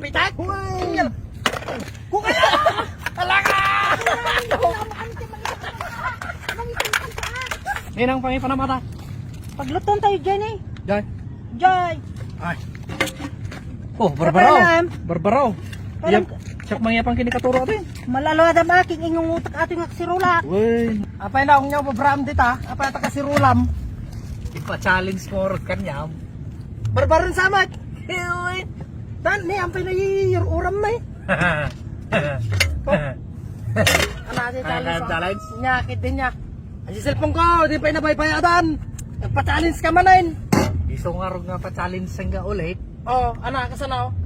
Kupitak! Kung kaya! Alaka! Ninang pangipanamata. Pagluton tayo dyan eh. Jai. Jay. Ay. Oh, barbaraw. Kapalam. Barbaraw. Parang- Yan, siyak mangyapang kinikaturo atin. Malalo adam aking ingungutak ating aksirula. Uy. Apay na akong nyaw pabram dita. Apay ata kasirulam. Ipa-challenge ko kanyam. Barbaron samat. Uy. Dan, ni ampay na uram na eh. Ano natin challenge? Nyakit din niya. Ang cellphone ko, di pa inabaybayadan. Nagpa-challenge ka manin. Iso nga rin nga pa-challenge nga ulit. Oh, anak, kasana oh.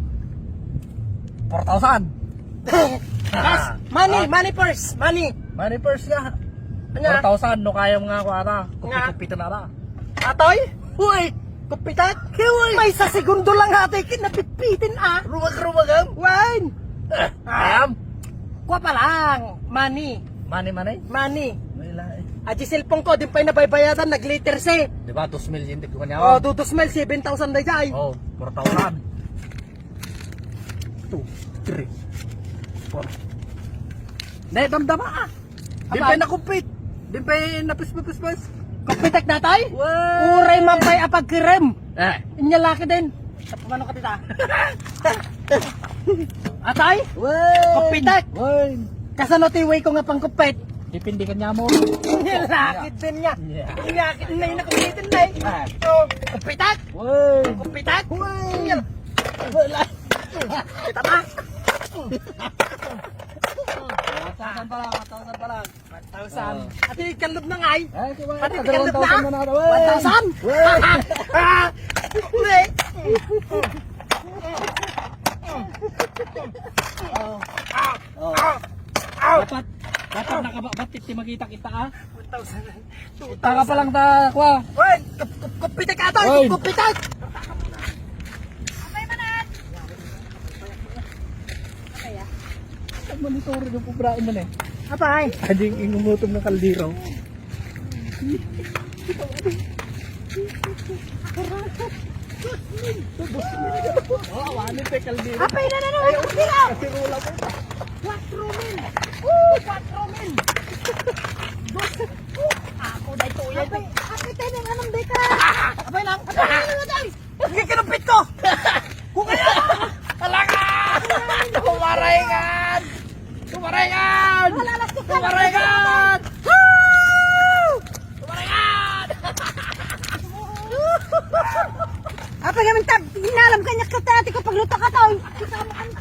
4,000. Yes, money first, money. Money first nga. 4,000, no kaya mo nga ako ata. Kupi-kupitan ata. Atoy? Uy, kupitan? Uy. May sa segundo lang ate, kinapitpitin ah. Rumag-rumagam. Wine. Ayam. Kuha pa lang, money. Money? Money. Aji cellphone ko, di pa nabaybayadan, nag-liter si. Di ba, 2 million, di ko kanya Oh, ako. 2 mil, 7,000 na jay. Oh, 4,000. 2, 3, 4. Di, damdama ah. Di pa nakupit. Di pa napis-papis-pas. Kupitek na tayo? Uray mapay apagkirem. Inya laki din. Sa pamano ka tita? Atay? Kupitek. Kasano tiway ko nga pang kupit? Dipindi ka niya mo. Lakit din niya. Lakit na yung nakulitin na eh. Kupitak! Kupitak! Kita pa! 1,000 pa lang. 1,000. Ati kalub na nga eh. Ati kalub na. 1,000? Uli! Dapat nakabatit ti makita kita ah. 1,000. Taka pa lang ta kwa. Hoy, kupitak ato, kupitak. Apay manan. Apay ah. Monitor yung pubrain man eh. Apay. Ading ingumutom ng kaldero. Oh, wala pa kaldero. Apay na naman. Kasirulam. 4 mil. 4 mil. Ako na ito yan. Apay tayo ng anong deka. Abay lang. Kikinupit ko. Kung kaya. Alaka. Kumarengan. Kumarengan. Kumarengan. Kumarengan. Apay kami tab. Inalam kanya katati ko pagluto ka tao. Kita mo kami